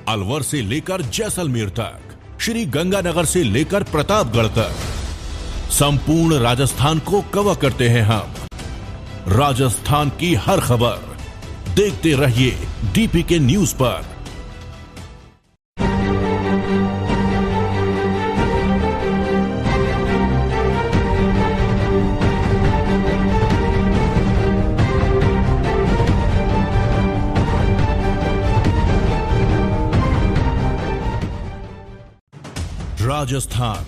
अलवर से लेकर जैसलमेर तक, श्री गंगानगर से लेकर प्रतापगढ़ तक, संपूर्ण राजस्थान को कवर करते हैं हम। राजस्थान की हर खबर देखते रहिए DPK न्यूज पर। राजस्थान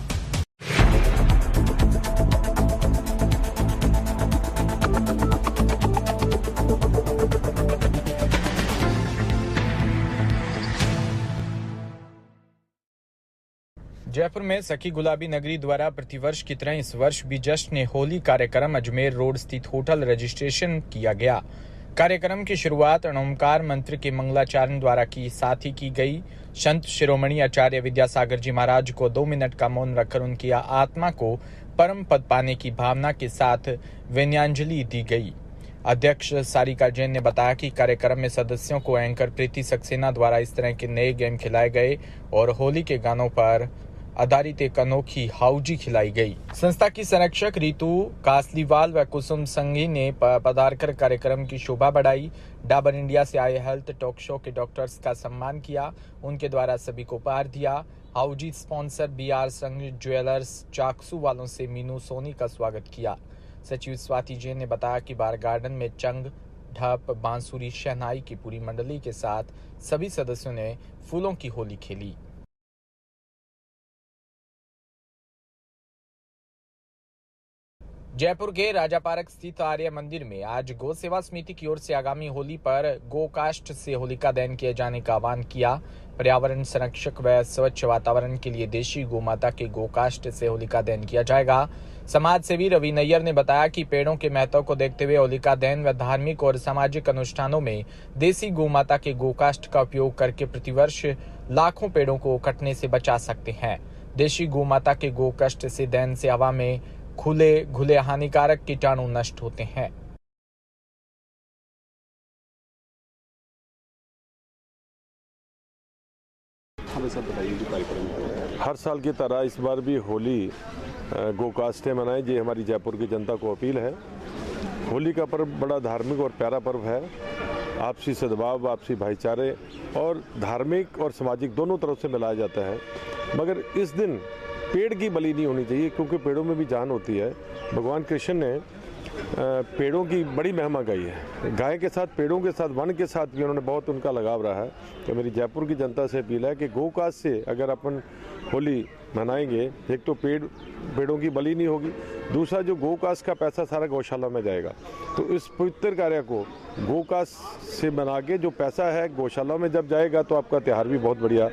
जयपुर में सखी गुलाबी नगरी द्वारा प्रतिवर्ष की तरह इस वर्ष भी जश्न होली कार्यक्रम अजमेर रोड स्थित होटल रजिस्ट्रेशन किया गया। कार्यक्रम की शुरुआत ओंकार मंत्र के मंगलाचरण द्वारा की साथ ही की गई। संत शिरोमणि आचार्य विद्यासागर जी महाराज को 2 मिनट का मौन रखकर उनकी आत्मा को परम पद पाने की भावना के साथ विनयांजलि दी गई। अध्यक्ष सारिका जैन ने बताया कि कार्यक्रम में सदस्यों को एंकर प्रीति सक्सेना द्वारा इस तरह के नए गेम खिलाए गए और होली के गानों पर आधारित एक अनोखी हाउजी खिलाई गई। संस्था की संरक्षक रीतू कासलीवाल व कुसुम संघी ने पधारकर कार्यक्रम की शोभा बढ़ाई। डाबर इंडिया से आए हेल्थ टॉक शो के डॉक्टर्स का सम्मान किया, उनके द्वारा सभी को उपहार दिया। हाउजी स्पॉन्सर BR संघ ज्वेलर्स चाकसू वालों से मीनू सोनी का स्वागत किया। सचिव स्वाति जैन ने बताया कि बार गार्डन में चंग, ढप, बांसुरी, शहनाई की पूरी मंडली के साथ सभी सदस्यों ने फूलों की होली खेली। जयपुर के राजा पार्क स्थित आर्य मंदिर में आज गौ सेवा समिति की ओर से आगामी होली पर गोकाष्ठ से होलिका दहन किए जाने का आह्वान किया। पर्यावरण संरक्षक व स्वच्छ वातावरण के लिए देशी गोमाता के गोकाष्ठ से होलिका दहन किया जाएगा। समाज सेवी रवि नैयर ने बताया कि पेड़ों के महत्व को देखते हुए होलिका दहन व धार्मिक और सामाजिक अनुष्ठानों में देसी गोमाता के गोकाष्ठ का उपयोग करके प्रतिवर्ष लाखों पेड़ों को कटने से बचा सकते हैं। देशी गोमाता के गोकाष्ठ से दहन से हवा में खुले हानिकारक कीटाणु नष्ट होते हैं। हर साल की तरह इस बार भी होली गोकाष्ठे मनाएं, ये हमारी जयपुर की जनता को अपील है। होली का पर्व बड़ा धार्मिक और प्यारा पर्व है। आपसी सद्भाव, आपसी भाईचारे और धार्मिक और सामाजिक दोनों तरफ से मिलाया जाता है। मगर इस दिन पेड़ की बलि नहीं होनी चाहिए, क्योंकि पेड़ों में भी जान होती है। भगवान कृष्ण ने पेड़ों की बड़ी महिमा गाई है। गाय के साथ, पेड़ों के साथ, वन के साथ भी उन्होंने बहुत उनका लगाव रहा है। तो मेरी जयपुर की जनता से अपील है कि गोकाष्ठ से अगर अपन होली मनाएंगे, एक तो पेड़ों की बलि नहीं होगी, दूसरा जो गोकाष्ठ का पैसा सारा गौशाला में जाएगा। तो इस पवित्र कार्य को गोकाष्ठ से बना के जो पैसा है गौशाला में जब जाएगा तो आपका त्यौहार भी बहुत बढ़िया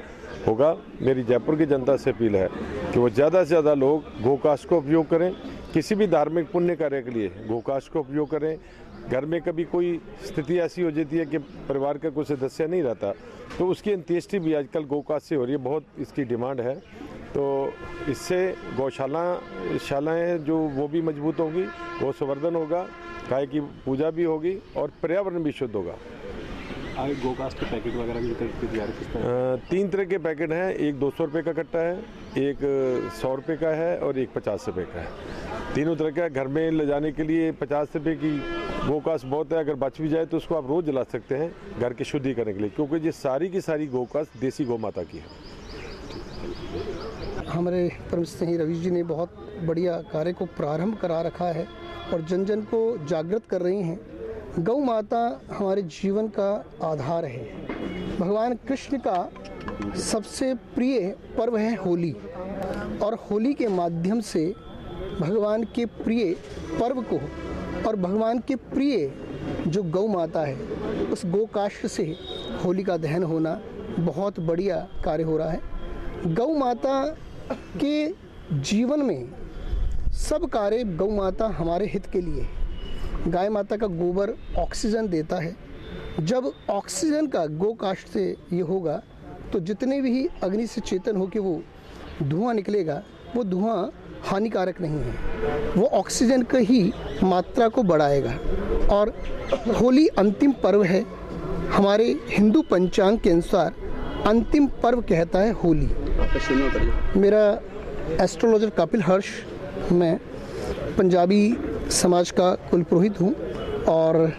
होगा। मेरी जयपुर की जनता से अपील है कि वो ज़्यादा से ज़्यादा लोग गोकाष्ठ को उपयोग करें। किसी भी धार्मिक पुण्य कार्य के लिए गोकाष्ठ को उपयोग करें। घर में कभी कोई स्थिति ऐसी हो जाती है कि परिवार का कोई सदस्य नहीं रहता, तो उसकी अंत्येष्टि भी आजकल गोकाष्ठ से हो रही है। बहुत इसकी डिमांड है। तो इससे गौशालाएँ जो वो भी मजबूत होंगी, गौ संवर्धन होगा, गाय की पूजा भी होगी और पर्यावरण भी शुद्ध होगा। गोकाष्ठ के पैकेट वगैरह भी तैयार किस तरह? 3 तरह के पैकेट हैं। एक 200 रुपये का कट्टा है, एक 100 रुपये का है और एक 50 रुपये का है। तीनों तरह का। घर में ले जाने के लिए 50 रुपये की गोकाष्ठ बहुत है। अगर बच भी जाए तो उसको आप रोज़ जला सकते हैं घर के शुद्धिकरण के लिए, क्योंकि ये सारी की सारी गोकाष्ठ देसी गौ माता की है। हमारे परम स्नेही रवि जी ने बहुत बढ़िया कार्य को प्रारंभ करा रखा है और जन जन को जागृत कर रही हैं। गौ माता हमारे जीवन का आधार है। भगवान कृष्ण का सबसे प्रिय पर्व है होली, और होली के माध्यम से भगवान के प्रिय पर्व को और भगवान के प्रिय जो गौ माता है उस गोकाष्ठ से होली का दहन होना बहुत बढ़िया कार्य हो रहा है। गौ माता के जीवन में सब कार्य गौ माता हमारे हित के लिए है। गाय माता का गोबर ऑक्सीजन देता है। जब ऑक्सीजन का गोकाष्ठ से ये होगा तो जितने भी अग्नि से चेतन होकर वो धुआं निकलेगा, वो धुआं हानिकारक नहीं है, वो ऑक्सीजन की ही मात्रा को बढ़ाएगा। और होली अंतिम पर्व है। हमारे हिंदू पंचांग के अनुसार अंतिम पर्व कहता है होली। आपका शुरू बताइए। मेरा एस्ट्रोलॉजर कपिल हर्ष, मैं पंजाबी समाज का कुलपुरोहित हूँ और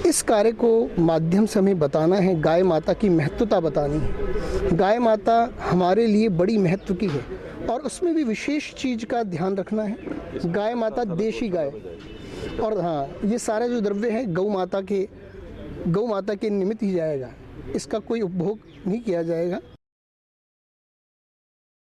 इस कार्य को माध्यम से हमें बताना है, गाय माता की महत्वता बतानी है। गाय माता हमारे लिए बड़ी महत्व की है और उसमें भी विशेष चीज़ का ध्यान रखना है। गाय माता देशी गाय, और हाँ, ये सारा जो द्रव्य है गौ माता के निमित्त ही जाएगा, इसका कोई उपभोग नहीं किया जाएगा।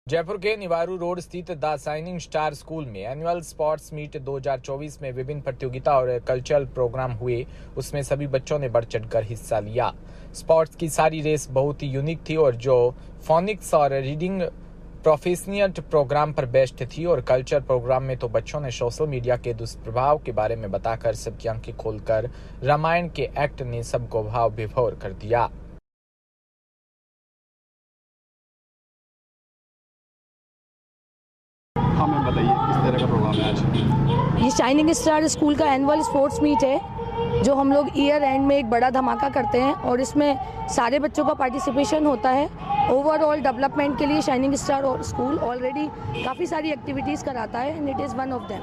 जयपुर के निवारू रोड स्थित द शाइनिंग स्टार स्कूल में एनुअल स्पोर्ट्स मीट 2024 में विभिन्न प्रतियोगिता और कल्चरल प्रोग्राम हुए। उसमें सभी बच्चों ने बढ़ चढ़कर हिस्सा लिया। स्पोर्ट्स की सारी रेस बहुत ही यूनिक थी और जो फोनिक्स और रीडिंग प्रोफेशनियट प्रोग्राम पर बेस्ट थी, और कल्चर प्रोग्राम में तो बच्चों ने सोशल मीडिया के दुष्प्रभाव के बारे में बताकर सबकी आंखें खोलकर रामायण के एक्ट ने सबको भाव विभोर कर दिया। हमें बताइए किस तरह का प्रोग्राम है आज? ये शाइनिंग स्टार स्कूल का एनुअल स्पोर्ट्स मीट है जो हम लोग ईयर एंड में एक बड़ा धमाका करते हैं और इसमें सारे बच्चों का पार्टिसिपेशन होता है। ओवरऑल डेवलपमेंट के लिए शाइनिंग स्टार स्कूल ऑलरेडी काफ़ी सारी एक्टिविटीज़ कराता है and it is one of them.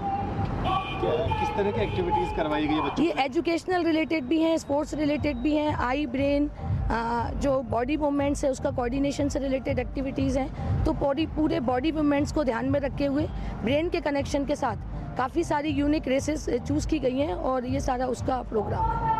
किस तरह की एक्टिविटीज़ करवाई गई है बच्चों? ये एजुकेशनल रिलेटेड भी हैं, स्पोर्ट्स रिलेटेड भी हैं, आई ब्रेन जो बॉडी मूवमेंट्स है उसका कोऑर्डिनेशन से रिलेटेड एक्टिविटीज़ हैं। तो पूरे बॉडी मूवमेंट्स को ध्यान में रखे हुए ब्रेन के कनेक्शन के साथ काफ़ी सारी यूनिक रेसेस चूज़ की गई हैं और ये सारा उसका प्रोग्राम है।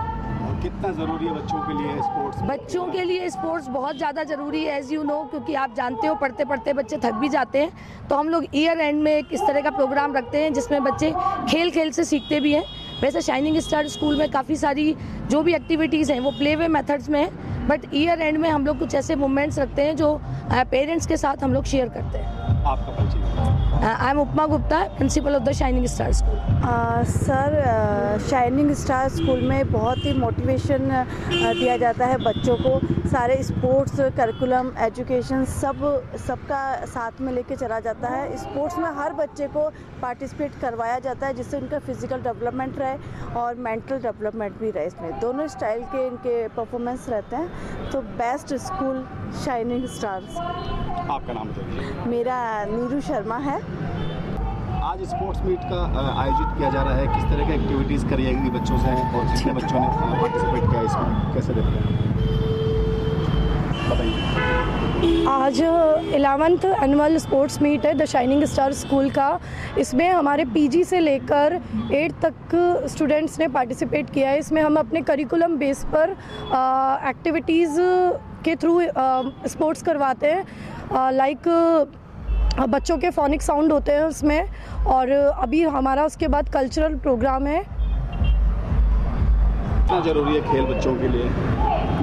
कितना ज़रूरी है बच्चों के लिए स्पोर्ट्स? बच्चों के लिए स्पोर्ट्स बहुत ज़्यादा ज़रूरी है, एज़ यू नो, क्योंकि आप जानते हो पढ़ते पढ़ते बच्चे थक भी जाते हैं। तो हम लोग ईयर एंड में एक इस तरह का प्रोग्राम रखते हैं जिसमें बच्चे खेल खेल से सीखते भी हैं। वैसे शाइनिंग स्टार स्कूल में काफ़ी सारी जो भी एक्टिविटीज़ हैं वो प्ले वे मेथड्स में है, बट ईयर एंड में हम लोग कुछ ऐसे मोमेंट्स रखते हैं जो पेरेंट्स के साथ हम लोग शेयर करते हैं। आपका परिचय? I am upma Gupta, principle of the shining star school. Sir, shining star school में बहुत ही मोटिवेशन दिया जाता है बच्चों को। सारे स्पोर्ट्स करिकुलम एजुकेशन सबका साथ में लेके चला जाता है। स्पोर्ट्स में हर बच्चे को पार्टिसिपेट करवाया जाता है जिससे उनका फिजिकल डेवलपमेंट रहे और मेंटल डेवलपमेंट भी रहे। इसमें दोनों स्टाइल के इनके परफॉर्मेंस रहते हैं। तो बेस्ट स्कूल शाइनिंग स्टार्स। आपका नाम बताइए। मेरा नीरू शर्मा है। आज स्पोर्ट्स मीट का आयोजित किया जा रहा है, किस तरह की एक्टिविटीज़ करी जाएगी बच्चों से और कितने बच्चों ने पार्टिसिपेट किया इसमें, कैसे देखते हैं बताइए। आज 11th एनुअल स्पोर्ट्स मीट है द शाइनिंग स्टार स्कूल का। इसमें हमारे पीजी से लेकर 8 तक स्टूडेंट्स ने पार्टिसिपेट किया है। इसमें हम अपने करिकुलम बेस पर एक्टिविटीज़ के थ्रू स्पोर्ट्स करवाते हैं। लाइक बच्चों के फोनिक साउंड होते हैं उसमें, और अभी हमारा उसके बाद कल्चरल प्रोग्राम है। कितना ज़रूरी है खेल बच्चों के लिए?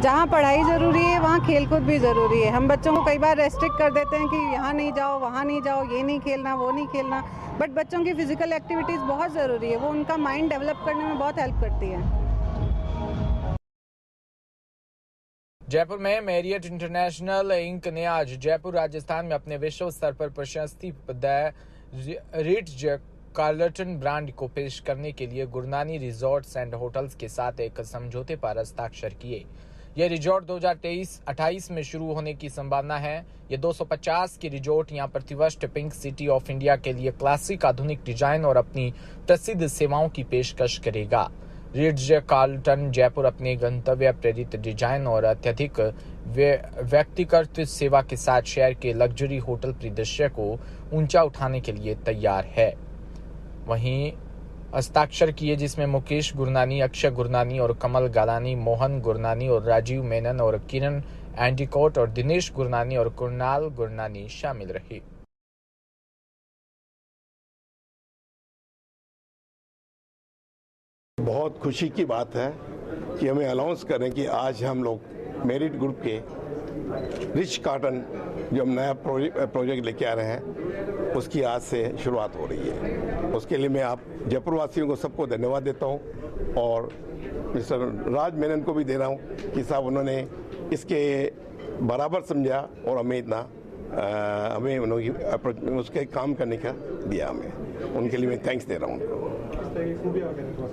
जहाँ पढ़ाई ज़रूरी है वहाँ खेलकूद भी ज़रूरी है। हम बच्चों को कई बार रेस्ट्रिक्ट कर देते हैं कि यहाँ नहीं जाओ, वहाँ नहीं जाओ, ये नहीं खेलना, वो नहीं खेलना, बट बच्चों की फ़िज़िकल एक्टिविटीज़ बहुत ज़रूरी है। वो उनका माइंड डेवलप करने में बहुत हेल्प करती है। जयपुर में मैरियट इंटरनेशनल इंक ने आज जयपुर राजस्थान में अपने विश्व स्तर पर प्रशस्ति द रिट्ज कार्लटन ब्रांड को पेश करने के लिए गुरनानी रिजॉर्ट्स एंड होटल्स के साथ एक समझौते पर हस्ताक्षर किए। यह रिजॉर्ट 2023-28 में शुरू होने की संभावना है। ये 250 की रिजॉर्ट यहाँ प्रतिवर्ष पिंक सिटी ऑफ इंडिया के लिए क्लासिक आधुनिक डिजाइन और अपनी प्रसिद्ध सेवाओं की पेशकश करेगा। रिट्ज कार्लटन जयपुर अपने गंतव्य प्रेरित डिजाइन और अत्यधिक व्यक्तिगत सेवा के साथ शहर के लग्जरी होटल परिदृश्य को ऊंचा उठाने के लिए तैयार है। वहीं हस्ताक्षर किए जिसमें मुकेश गुरनानी, अक्षय गुरनानी और कमल गालानी, मोहन गुरनानी और राजीव मेनन और किरण एंडिकोट और दिनेश गुरनानी और कुणाल गुरनानी शामिल रहे। बहुत खुशी की बात है कि हमें अनाउंस करें कि आज हम लोग मेरिट ग्रुप के रिच कार्टन जो हम नया प्रोजेक्ट लेके आ रहे हैं उसकी आज से शुरुआत हो रही है। उसके लिए मैं आप जयपुर वासियों को सबको धन्यवाद देता हूं और मिस्टर राज मेनन को भी दे रहा हूं कि साहब उन्होंने इसके बराबर समझा और हमें इतना हमें उन्होंने उसके काम करने का दिया। हमें उनके लिए मैं थैंक्स दे रहा हूँ उनको।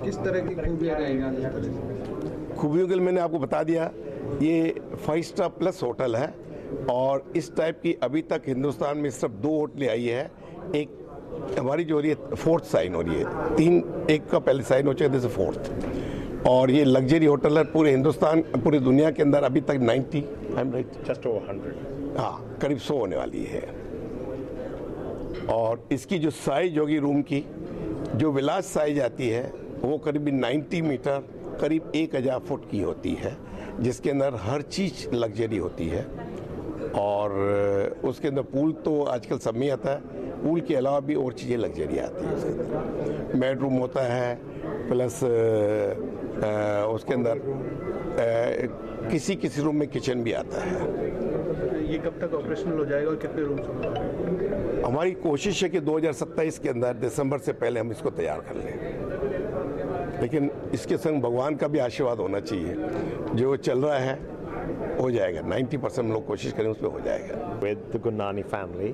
किस तरह की खूबियाँ रहेंगी? खूबियों के लिए मैंने आपको बता दिया ये 5 स्टार प्लस होटल है और इस टाइप की अभी तक हिंदुस्तान में सिर्फ 2 होटलें आई है। एक हमारी जो हो रही है 4th साइन हो रही है, 3 एक का पहले साइन हो चुका है, दिस इज 4th। और ये लग्जरी होटल है पूरे हिंदुस्तान, पूरी दुनिया के अंदर अभी तक 90, I am right, just over 100, हाँ करीब 100 होने वाली है। और इसकी जो साइज होगी रूम की, जो विलास साइज आती है वो करीब 90 मीटर, करीब 1000 फुट की होती है, जिसके अंदर हर चीज़ लग्जरी होती है। और उसके अंदर पूल तो आजकल सब में आता है, पूल के अलावा भी और चीज़ें लग्जरी आती है। उसके अंदर बेडरूम होता है, प्लस उसके अंदर किसी रूम में किचन भी आता है। ये कब तक ऑपरेशनल हो जाएगा और कितने रूम्स होंगे? हमारी कोशिश है कि 2027 के अंदर दिसंबर से पहले हम इसको तैयार कर लें, लेकिन इसके संग भगवान का भी आशीर्वाद होना चाहिए। जो चल रहा है हो जाएगा, 90% हम लोग कोशिश करें उस पर हो जाएगा। With the Gurnani family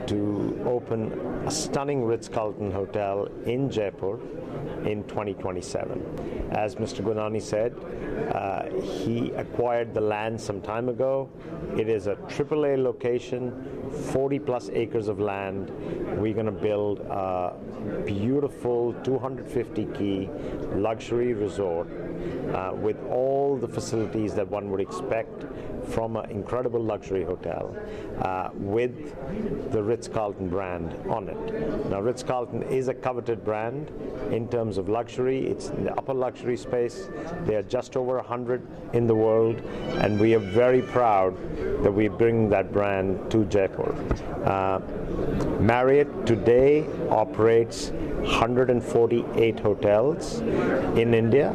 to open a stunning Ritz-Carlton hotel in Jaipur in 2027. As Mr. Gurnani said, he acquired the land some time ago. It is a AAA location, 40 plus acres of land. We're going to build a beautiful 250 key luxury resort with all the facilities that one would expect from an incredible luxury hotel with the Ritz-Carlton brand on it. Now, Ritz-Carlton is a coveted brand in terms of luxury. It's in the upper luxury space. They are just over 100 in the world, and we are very proud that we bring that brand to Jaipur. Marriott today operates 148 hotels in India.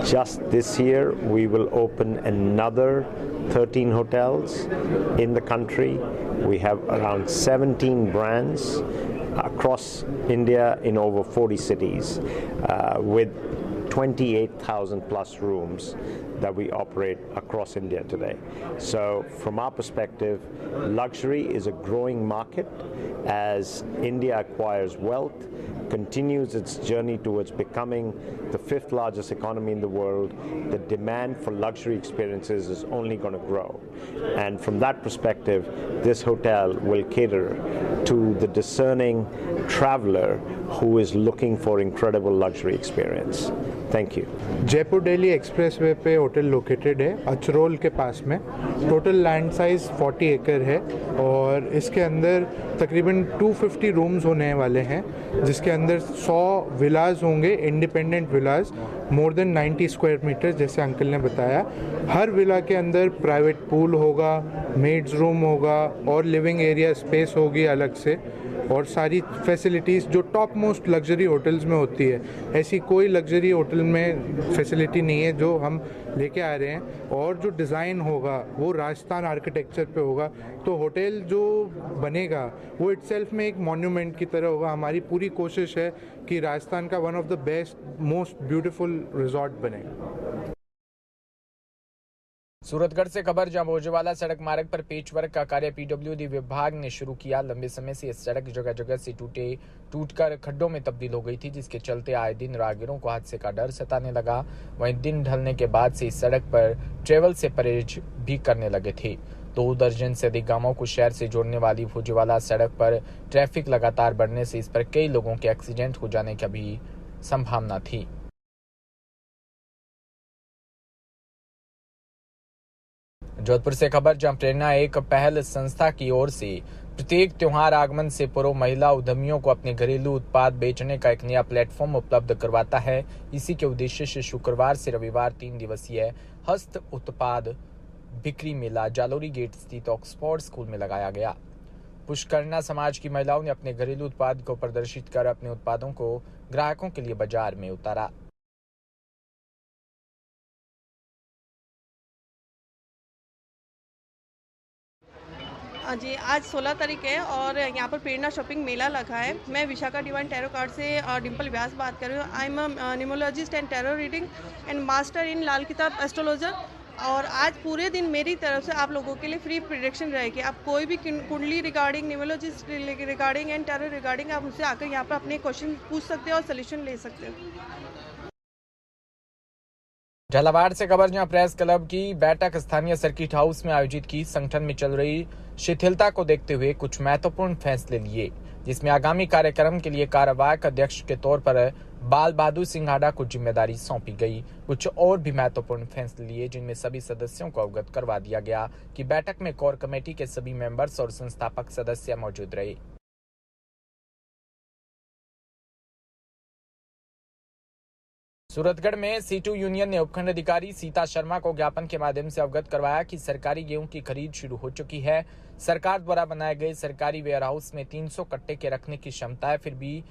Just this year, we will open another 13 hotels in the country. We have around 17 brands across India in over 40 cities with 28,000 plus rooms that we operate across India today. So from our perspective, luxury is a growing market as India acquires wealth, continues its journey towards becoming the 5th largest economy in the world. The demand for luxury experiences is only going to grow. And from that perspective, this hotel will cater to the discerning traveler who is looking for incredible luxury experience. Thank you. Jaipur Delhi expressway पे hotel located है, अचरोल के पास में। Total land size 40 एकड़ है और इसके अंदर तकरीबन 250 रूम्स होने वाले हैं, जिसके अंदर 100 विलाज होंगे, independent villas, more than 90 square metre, जैसे अंकल ने बताया। हर विला के अंदर प्राइवेट पूल होगा, मेड्स रूम होगा और लिविंग एरिया स्पेस होगी अलग से, और सारी फैसिलिटीज़ जो टॉप मोस्ट लग्जरी होटल्स में होती है, ऐसी कोई लग्जरी होटल में फैसिलिटी नहीं है जो हम लेके आ रहे हैं। और जो डिज़ाइन होगा वो राजस्थान आर्किटेक्चर पे होगा, तो होटल जो बनेगा वो इटसेल्फ में एक मॉन्यूमेंट की तरह होगा। हमारी पूरी कोशिश है कि राजस्थान का one of the best most beautiful resort बने। सूरतगढ़ से खबर, जहां भोजवाला सड़क मार्ग पर पेचवर्क का कार्य पीडब्ल्यूडी विभाग ने शुरू किया। लंबे समय से इस सड़क जगह जगह से टूटकर खड्डों में तब्दील हो गई थी, जिसके चलते आए दिन राहगीरों को हादसे का डर सताने लगा। वहीं दिन ढलने के बाद से इस सड़क पर ट्रेवल से परहेज भी करने लगे थे। 2 दर्जन से अधिक गांवों को शहर से जोड़ने वाली भोजवाला सड़क पर ट्रैफिक लगातार बढ़ने से इस पर कई लोगों के एक्सीडेंट हो जाने की भी संभावना थी। जोधपुर से खबर, जहां प्रेरणा एक पहल संस्था की ओर से प्रत्येक त्योहार आगमन से पूर्व महिला उद्यमियों को अपने घरेलू उत्पाद बेचने का एक नया प्लेटफॉर्म उपलब्ध करवाता है। इसी के उद्देश्य से शुक्रवार से रविवार 3 दिवसीय हस्त उत्पाद बिक्री मेला जालोरी गेट स्थित ऑक्सफोर्ड स्कूल में लगाया गया। पुष्करना समाज की महिलाओं ने अपने घरेलू उत्पाद को प्रदर्शित कर अपने उत्पादों को ग्राहकों के लिए बाजार में उतारा। जी, आज 16 तारीख है और यहाँ पर प्रेरणा शॉपिंग मेला लगा है। मैं विशाखा डिवाइन टैरो कार्ड से डिम्पल व्यास बात कर रही हूँ। I am a numerologist and tarot reading and master in Lal Kitab astrologer. और आज पूरे दिन मेरी तरफ से आप लोगों के लिए फ्री प्रेडिक्शन रहेगी। आप कोई भी कुंडली regarding, numerologist regarding and tarot regarding आप मुझसे आकर यहाँ पर अपने क्वेश्चन पूछ सकते हो और सोल्यूशन ले सकते हो। झालावाड़ से खबर जहां प्रेस क्लब की बैठक स्थानीय सर्किट हाउस में आयोजित की। संगठन में चल रही शिथिलता को देखते हुए कुछ महत्वपूर्ण फैसले लिए, जिसमें आगामी कार्यक्रम के लिए कार्यवाहक अध्यक्ष के तौर पर बाल बहादुर सिंघाड़ा को जिम्मेदारी सौंपी गई। कुछ और भी महत्वपूर्ण फैसले लिए, जिनमें सभी सदस्यों को अवगत करवा दिया गया कि बैठक में कोर कमेटी के सभी मेंबर्स और संस्थापक सदस्य मौजूद रहे। सूरतगढ़ में C2 यूनियन ने उपखंड अधिकारी सीता शर्मा को ज्ञापन के माध्यम से अवगत करवाया कि सरकारी गेहूं की खरीद शुरू हो चुकी है। सरकार द्वारा बनाए गए सरकारी वेयर हाउस में 300 कट्टे के रखने की क्षमता है, फिर भी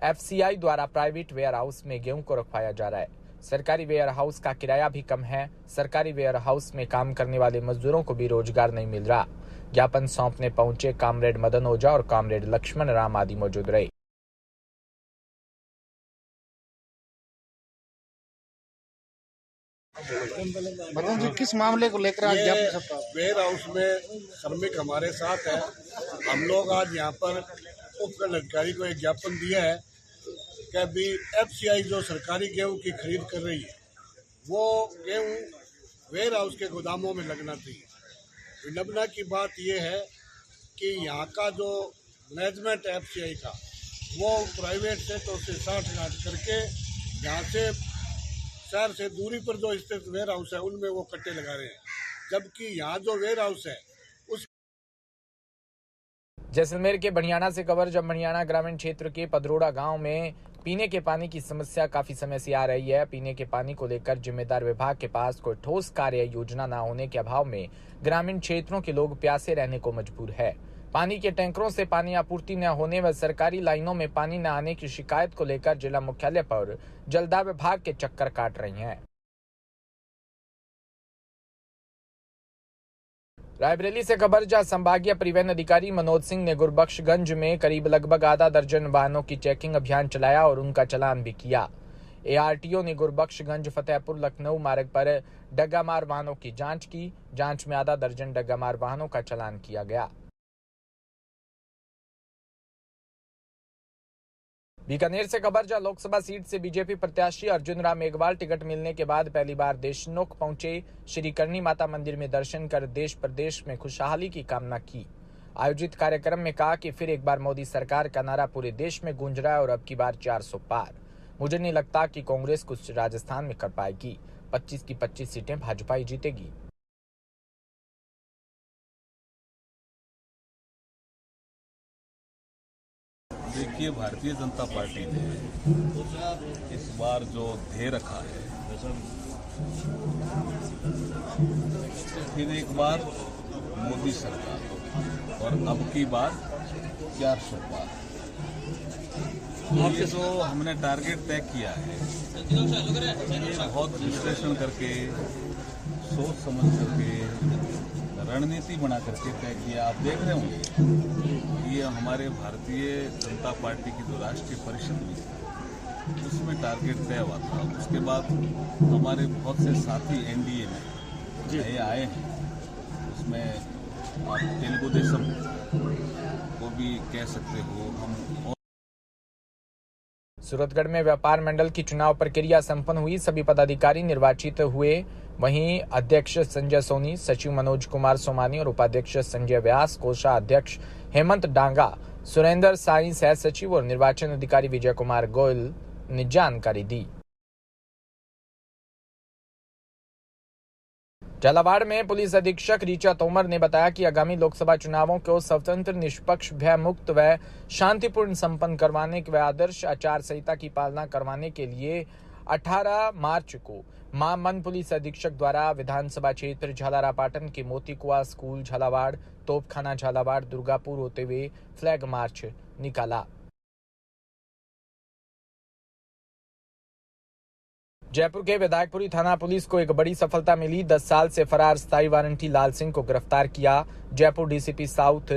FCI द्वारा प्राइवेट वेयर हाउस में गेहूं को रखवाया जा रहा है। सरकारी वेयर हाउस का किराया भी कम है। सरकारी वेयर हाउस में काम करने वाले मजदूरों को भी रोजगार नहीं मिल रहा। ज्ञापन सौंपने पहुंचे कामरेड मदन ओझा और कामरेड लक्ष्मण राम आदि मौजूद रहे। मदन जी, किस मामले को लेकर आज ज्ञापन सभा? वेयर हाउस में श्रमिक हमारे साथ है। हम लोग आज यहाँ पर उपखंड अधिकारी को एक ज्ञापन दिया है कि अभी FCI जो सरकारी गेहूं की खरीद कर रही है, वो गेहूं वेयर हाउस के गोदामों में लगना चाहिए। विडंबना की बात यह है कि यहाँ का जो मैनेजमेंट है FCI का, वो प्राइवेट सेक्टर से 60 करके यहाँ से शहर से दूरी पर जो स्थित वेयर हाउस है उनमें वो कट्टे लगा रहे हैं, जबकि यहाँ जो वेयर हाउस है उस जैसलमेर के बढ़ियाना से खबर जब बढ़ियाना ग्रामीण क्षेत्र के पदरोड़ा गांव में पीने के पानी की समस्या काफी समय से आ रही है। पीने के पानी को लेकर जिम्मेदार विभाग के पास कोई ठोस कार्य योजना न होने के अभाव में ग्रामीण क्षेत्रों के लोग प्यासे रहने को मजबूर है। पानी के टैंकरों से पानी आपूर्ति न होने व सरकारी लाइनों में पानी न आने की शिकायत को लेकर जिला मुख्यालय पर जलदाय विभाग के चक्कर काट रही हैं। रायबरेली से खबर जहां संभागीय परिवहन अधिकारी मनोज सिंह ने गुरबख्शगंज में करीब लगभग आधा दर्जन वाहनों की चेकिंग अभियान चलाया और उनका चालान भी किया। ARTO ने गुरबख्शगंज फतेहपुर लखनऊ मार्ग पर डग्गामार वाहनों की जांच की। जांच में आधा दर्जन डग्गामार वाहनों का चालान किया गया। बीकानेर से खबर जहां लोकसभा सीट से बीजेपी प्रत्याशी अर्जुन राम मेघवाल टिकट मिलने के बाद पहली बार देशनोक पहुंचे। श्री करणी माता मंदिर में दर्शन कर देश प्रदेश में खुशहाली की कामना की। आयोजित कार्यक्रम में कहा कि फिर एक बार मोदी सरकार का नारा पूरे देश में गूंज रहा है और अब की बार 400 पार। मुझे नहीं लगता कि कांग्रेस कुछ राजस्थान में कर पाएगी। 25 की 25 सीटें भाजपा ही जीतेगी। देखिए, भारतीय जनता पार्टी ने इस बार जो ध्येय रखा है, फिर एक बार मोदी सरकार और अब की बार 400 पार। ये जो हमने टारगेट तय किया है, ये बहुत विश्लेषण करके, सोच समझ करके, रणनीति बना करके तय किया। आप देख रहे होंगे ये हमारे भारतीय जनता पार्टी की जो राष्ट्रीय परिषद हुई थी, उसमें टारगेट तय हुआ था। उसके बाद हमारे बहुत से साथी NDA में नए आए हैं, उसमें आप तेलुगु देशम को भी कह सकते हो हम। सूरतगढ़ में व्यापार मंडल की चुनाव प्रक्रिया संपन्न हुई। सभी पदाधिकारी निर्वाचित हुए। वहीं अध्यक्ष संजय सोनी, सचिव मनोज कुमार सोमानी और उपाध्यक्ष संजय व्यास, कोषाध्यक्ष हेमंत डांगा, सुरेंद्र साई सह सचिव और निर्वाचन अधिकारी विजय कुमार गोयल ने जानकारी दी। झालावाड़ में पुलिस अधीक्षक ऋचा तोमर ने बताया कि आगामी लोकसभा चुनावों को स्वतंत्र, निष्पक्ष, भयमुक्त व शांतिपूर्ण संपन्न करवाने व आदर्श आचार संहिता की पालना करवाने के लिए 18 मार्च को मामन पुलिस अधीक्षक द्वारा विधानसभा क्षेत्र झालरापाटन के मोती कुआं स्कूल झालावाड़, तोपखाना झालावाड़, दुर्गापुर होते हुए फ्लैग मार्च निकाला। जयपुर के विधायकपुरी थाना पुलिस को एक बड़ी सफलता मिली। 10 साल से फरार स्थायी वारंटी लाल सिंह को गिरफ्तार किया। जयपुर DCP साउथ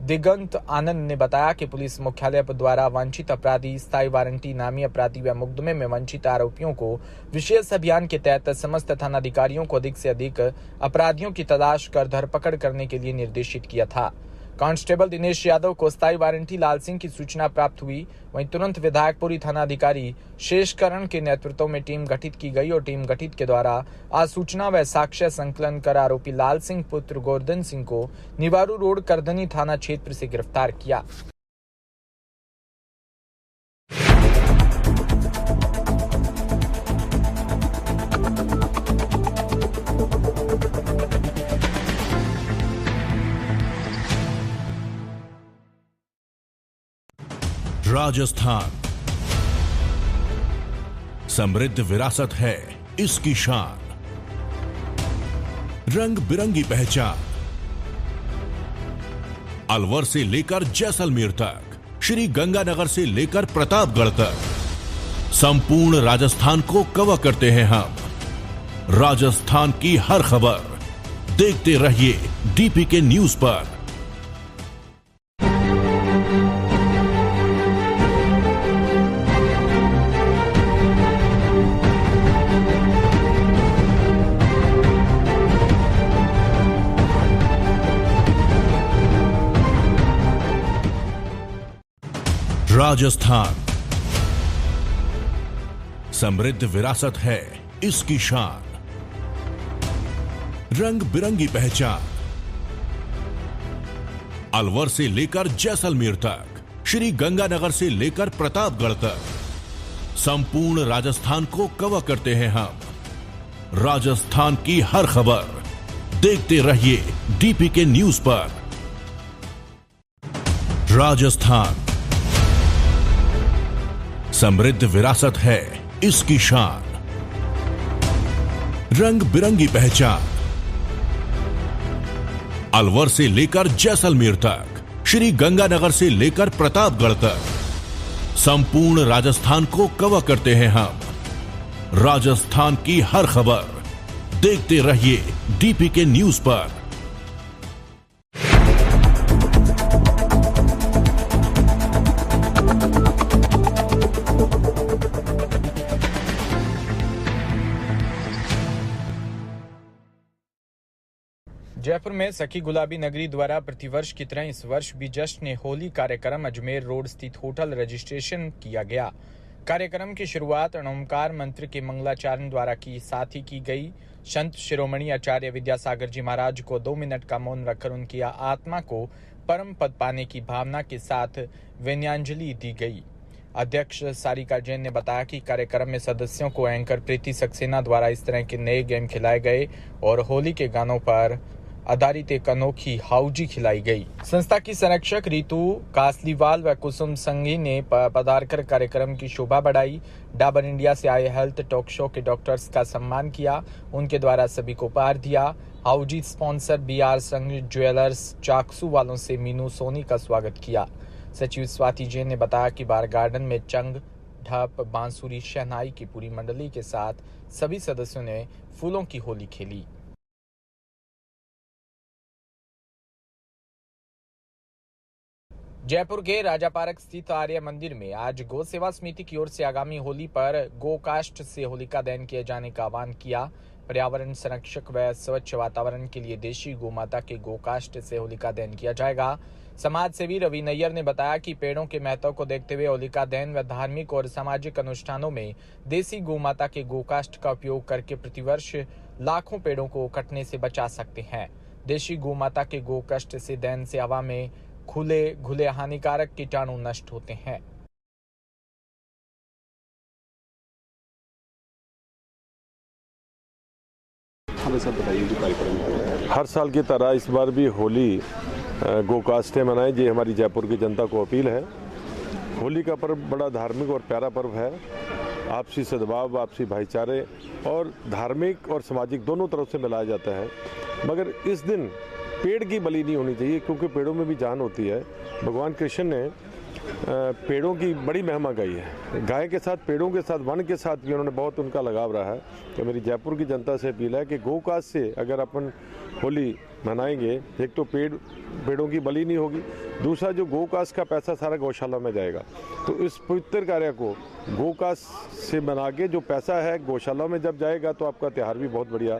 दिगंत आनंद ने बताया कि पुलिस मुख्यालय द्वारा वांछित अपराधी, स्थायी वारंटी नामी अपराधी व मुकदमे में वंचित आरोपियों को विशेष अभियान के तहत समस्त थानाधिकारियों को अधिक से अधिक अपराधियों की तलाश कर धरपकड़ करने के लिए निर्देशित किया था। कांस्टेबल दिनेश यादव को अस्थायी वारंटी लाल सिंह की सूचना प्राप्त हुई। वहीं तुरंत विधायकपुरी थानाधिकारी शेषकरण के नेतृत्व में टीम गठित की गई और टीम गठित के द्वारा आज सूचना व साक्ष्य संकलन कर आरोपी लाल सिंह पुत्र गोवर्धन सिंह को निवारू रोड करधनी थाना क्षेत्र से गिरफ्तार किया। राजस्थान समृद्ध विरासत है इसकी शान, रंग बिरंगी पहचान। अलवर से लेकर जैसलमेर तक, श्री गंगानगर से लेकर प्रतापगढ़ तक, संपूर्ण राजस्थान को कवर करते हैं हम। राजस्थान की हर खबर देखते रहिए डीपीके न्यूज पर। राजस्थान समृद्ध विरासत है इसकी शान, रंग बिरंगी पहचान। अलवर से लेकर जैसलमेर तक, श्री गंगानगर से लेकर प्रतापगढ़ तक, संपूर्ण राजस्थान को कवर करते हैं हम। राजस्थान की हर खबर देखते रहिए डीपीके न्यूज पर। राजस्थान समृद्ध विरासत है इसकी शान, रंग बिरंगी पहचान। अलवर से लेकर जैसलमेर तक, श्री गंगानगर से लेकर प्रतापगढ़ तक, संपूर्ण राजस्थान को कवर करते हैं हम। राजस्थान की हर खबर देखते रहिए डीपीके न्यूज पर। जयपुर में सखी गुलाबी नगरी द्वारा प्रतिवर्ष की तरह इस वर्ष भी जश्न होली कार्यक्रम अजमेर रोड स्थित होटल रजिस्ट्रेशन किया गया। कार्यक्रम की शुरुआत ओंकार मंत्र के मंगलाचरण द्वारा साथ ही की गई। संत शिरोमणि आचार्य विद्यासागर जी महाराज को 2 मिनट का मौन रखकर उनकी आत्मा को परम पद पाने की भावना के साथ विनयांजलि दी गई। अध्यक्ष सारिका जैन ने बताया कि कार्यक्रम में सदस्यों को एंकर प्रीति सक्सेना द्वारा इस तरह के नए गेम खिलाए गए और होली के गानों पर आधारित एक अनोखी हाउजी खिलाई गई। संस्था की संरक्षक रीतू कासलीवाल व कुसुम संघी ने पधारकर कार्यक्रम की शोभा बढ़ाई। डाबर इंडिया से आए हेल्थ टॉक शो के डॉक्टर्स का सम्मान किया, उनके द्वारा सभी को उपहार दिया। हाउजी स्पॉन्सर BR संघ ज्वेलर्स चाकसू वालों से मीनू सोनी का स्वागत किया। सचिव स्वाति जैन ने बताया कि बार गार्डन में चंग, ढप, बांसुरी, शहनाई की पूरी मंडली के साथ सभी सदस्यों ने फूलों की होली खेली। जयपुर के राजा पार्क स्थित आर्य मंदिर में आज गौ सेवा समिति की ओर से आगामी होली पर गोकाष्ठ से होलिका दहन किए जाने का आह्वान किया। पर्यावरण संरक्षक व स्वच्छ वातावरण के लिए देशी गोमाता के गोकाष्ठ से होलिका दहन किया जाएगा। समाज सेवी रवि नैयर ने बताया कि पेड़ों के महत्व को देखते हुए होलिका दहन व धार्मिक और सामाजिक अनुष्ठानों में देसी गोमाता के गोकाष्ठ का उपयोग करके प्रतिवर्ष लाखों पेड़ों को कटने से बचा सकते हैं। देशी गोमाता के गोकाष्ठ से दहन से हवा में खुले हानिकारक कीटाणु नष्ट होते हैं। हर साल की तरह इस बार भी होली गोकाष्ठे मनाएं, ये हमारी जयपुर की जनता को अपील है। होली का पर्व बड़ा धार्मिक और प्यारा पर्व है। आपसी सद्भाव, आपसी भाईचारे और धार्मिक और सामाजिक दोनों तरफ से मिलाया जाता है। मगर इस दिन पेड़ की बलि नहीं होनी चाहिए, क्योंकि पेड़ों में भी जान होती है। भगवान कृष्ण ने पेड़ों की बड़ी महिमा गाई है। गाय के साथ, पेड़ों के साथ, वन के साथ भी उन्होंने बहुत उनका लगाव रहा है। तो मेरी जयपुर की जनता से अपील है कि गोकाष्ठ से अगर अपन होली मनाएंगे, एक तो पेड़ों की बलि नहीं होगी, दूसरा जो गोकाष्ठ का पैसा सारा गौशाला में जाएगा। तो इस पवित्र कार्य को गोकाष्ठ से मना के जो पैसा है गौशाला में जब जाएगा तो आपका त्यौहार भी बहुत बढ़िया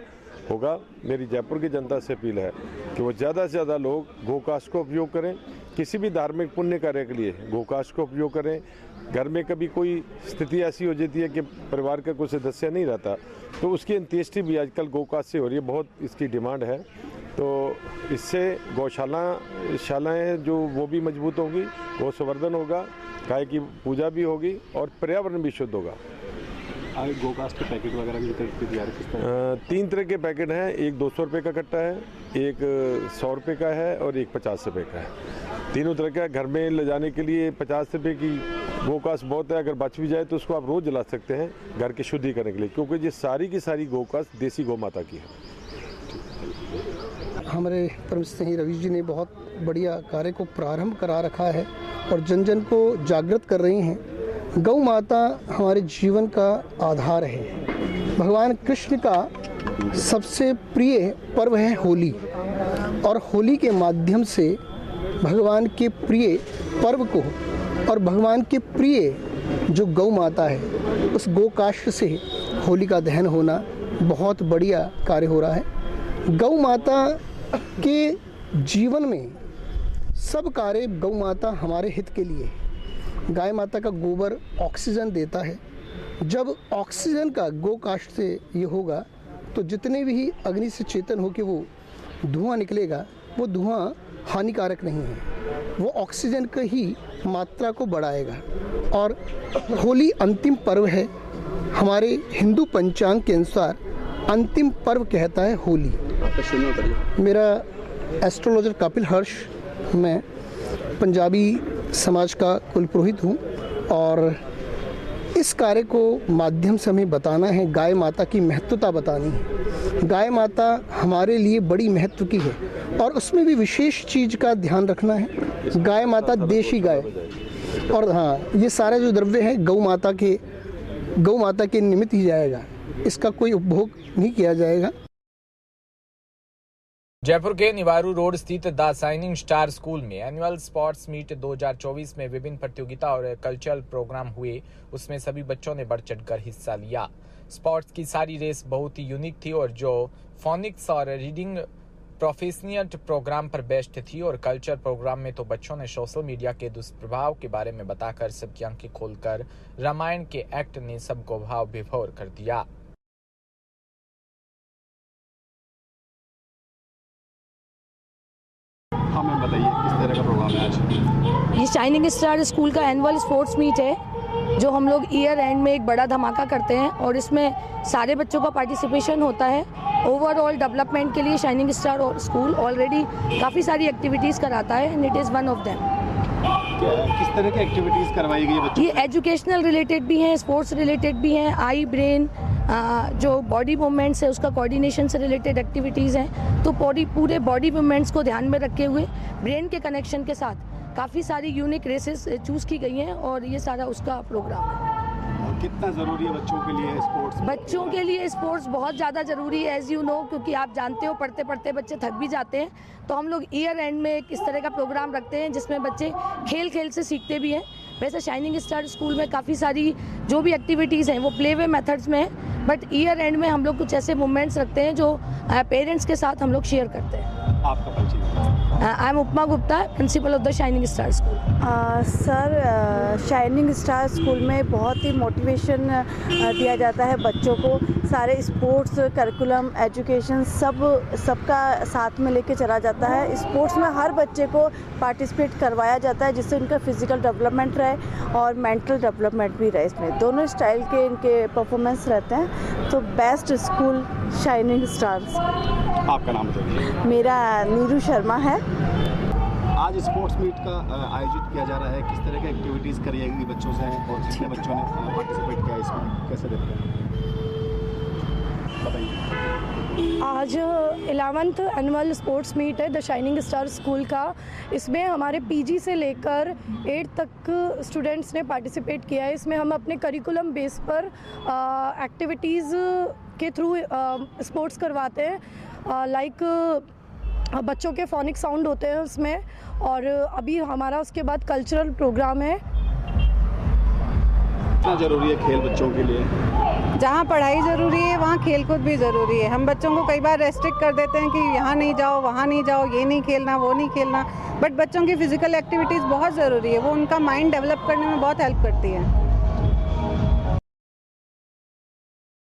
होगा। मेरी जयपुर की जनता से अपील है कि वो ज़्यादा से ज़्यादा लोग गोकास्ट का उपयोग करें। किसी भी धार्मिक पुण्य कार्य के लिए गोकास्ट का उपयोग करें। घर में कभी कोई स्थिति ऐसी हो जाती है कि परिवार का कोई सदस्य नहीं रहता, तो उसकी अंत्येष्टि भी आजकल गोकास्ट से हो रही है। बहुत इसकी डिमांड है, तो इससे गौशालाएँ जो वो भी मजबूत होंगी, गौ संवर्धन होगा, गाय की पूजा भी होगी और पर्यावरण भी शुद्ध होगा। गोकास्ट के पैकेट वगैरह भी तैयार किस तरह? 3 तरह के पैकेट हैं। एक 200 रुपये का कट्टा है, एक 100 रुपये का है और एक 50 रुपये का है। तीनों तरह का घर में ले जाने के लिए 50 रुपये की गोकास्ट बहुत है। अगर बच भी जाए तो उसको आप रोज़ जला सकते हैं घर के शुद्धिकरण के लिए, क्योंकि ये सारी की सारी गोकास्ट देसी गौ माता की है। हमारे परम स्नेही रवि जी ने बहुत बढ़िया कार्य को प्रारंभ करा रखा है और जन जन को जागृत कर रही हैं। गौ माता हमारे जीवन का आधार है। भगवान कृष्ण का सबसे प्रिय पर्व है होली, और होली के माध्यम से भगवान के प्रिय पर्व को और भगवान के प्रिय जो गौ माता है उस गौ काष्ठ से होली का दहन होना बहुत बढ़िया कार्य हो रहा है। गौ माता के जीवन में सब कार्य गौ माता हमारे हित के लिए। गाय माता का गोबर ऑक्सीजन देता है। जब ऑक्सीजन का गौ काष्ठ से ये होगा तो जितने भी अग्नि से चेतन हो के वो धुआं निकलेगा, वो धुआं हानिकारक नहीं है, वो ऑक्सीजन की ही मात्रा को बढ़ाएगा। और होली अंतिम पर्व है। हमारे हिंदू पंचांग के अनुसार अंतिम पर्व कहता है होली। मेरा एस्ट्रोलॉजर कपिल हर्ष, मैं पंजाबी समाज का कुल पुरोहित हूँ और इस कार्य को माध्यम से हमें बताना है, गाय माता की महत्वता बतानी है। गाय माता हमारे लिए बड़ी महत्व की है और उसमें भी विशेष चीज़ का ध्यान रखना है। गाय माता देशी गाय, और हाँ, ये सारा जो द्रव्य है गौ माता के निमित्त ही जाएगा, इसका कोई उपभोग नहीं किया जाएगा। जयपुर के निवारू रोड स्थित द शाइनिंग स्टार स्कूल में एनुअल स्पोर्ट्स मीट 2024 में विभिन्न प्रतियोगिता और कल्चरल प्रोग्राम हुए। उसमें सभी बच्चों ने बढ़ चढ़कर हिस्सा लिया। स्पोर्ट्स की सारी रेस बहुत ही यूनिक थी और जो फोनिक्स और रीडिंग प्रोफेशनियट प्रोग्राम पर बेस्ट थी, और कल्चर प्रोग्राम में तो बच्चों ने सोशल मीडिया के दुष्प्रभाव के बारे में बताकर सबकी आंखें खोलकर रामायण के एक्ट ने सबको भाव विभोर कर दिया। हमें बताइए किस तरह का प्रोग्राम है आज? ये शाइनिंग स्टार स्कूल का एनुअल स्पोर्ट्स मीट है जो हम लोग ईयर एंड में एक बड़ा धमाका करते हैं और इसमें सारे बच्चों का पार्टिसिपेशन होता है। ओवरऑल डेवलपमेंट के लिए शाइनिंग स्टार स्कूल ऑलरेडी काफ़ी सारी एक्टिविटीज़ कराता है and it is one of them. किस तरह की एक्टिविटीज़ करवाई गई बच्चों? ये एजुकेशनल रिलेटेड भी हैं, स्पोर्ट्स रिलेटेड भी हैं, आई ब्रेन जो बॉडी मूवमेंट्स है उसका कोऑर्डिनेशन से रिलेटेड एक्टिविटीज़ हैं। तो पूरे बॉडी मूवमेंट्स को ध्यान में रखे हुए ब्रेन के कनेक्शन के साथ काफ़ी सारी यूनिक रेसेस चूज़ की गई हैं और ये सारा उसका प्रोग्राम है। कितना ज़रूरी है बच्चों के लिए स्पोर्ट्स? बच्चों के लिए स्पोर्ट्स बहुत ज़्यादा ज़रूरी है, एज यू नो, क्योंकि आप जानते हो पढ़ते पढ़ते बच्चे थक भी जाते हैं। तो हम लोग ईयर एंड में एक इस तरह का प्रोग्राम रखते हैं जिसमें बच्चे खेल खेल से सीखते भी हैं। वैसे शाइनिंग स्टार स्कूल में काफ़ी सारी जो भी एक्टिविटीज़ हैं वो प्ले वे मेथड्स में हैं, बट ईयर एंड में हम लोग कुछ ऐसे मूवमेंट्स रखते हैं जो पेरेंट्स के साथ हम लोग शेयर करते हैं। आपका परिचय? I am upma Gupta, principle of the shining star school. Sir, shining star school में बहुत ही मोटिवेशन दिया जाता है बच्चों को। सारे स्पोर्ट्स करिकुलम एजुकेशन सबका साथ में लेके चला जाता है। स्पोर्ट्स में हर बच्चे को पार्टिसिपेट करवाया जाता है जिससे उनका फिजिकल डेवलपमेंट रहे और मेंटल डेवलपमेंट भी रहे। इसमें दोनों स्टाइल के इनके परफॉर्मेंस रहते हैं। तो बेस्ट स्कूल शाइनिंग स्टार्स। आपका नाम बताइए। मेरा नीरू शर्मा है। आज स्पोर्ट्स मीट का आयोजित किया जा रहा है, किस तरह की एक्टिविटीज़ करी जाएगी बच्चों से और कितने बच्चों ने पार्टिसिपेट किया इसमें, कैसे देखते हैं बताइए। आज 11th एनुअल स्पोर्ट्स मीट है द शाइनिंग स्टार स्कूल का। इसमें हमारे पीजी से लेकर 8 तक स्टूडेंट्स ने पार्टिसिपेट किया है। इसमें हम अपने करिकुलम बेस पर एक्टिविटीज़ के थ्रू स्पोर्ट्स करवाते हैं। लाइक बच्चों के फोनिक साउंड होते हैं उसमें, और अभी हमारा उसके बाद कल्चरल प्रोग्राम है। कितना ज़रूरी है खेल बच्चों के लिए? जहाँ पढ़ाई ज़रूरी है वहाँ खेलकूद भी ज़रूरी है। हम बच्चों को कई बार रेस्ट्रिक्ट कर देते हैं कि यहाँ नहीं जाओ, वहाँ नहीं जाओ, ये नहीं खेलना, वो नहीं खेलना, बट बच्चों की फिजिकल एक्टिविटीज़ बहुत ज़रूरी है। वो उनका माइंड डेवलप करने में बहुत हेल्प करती है।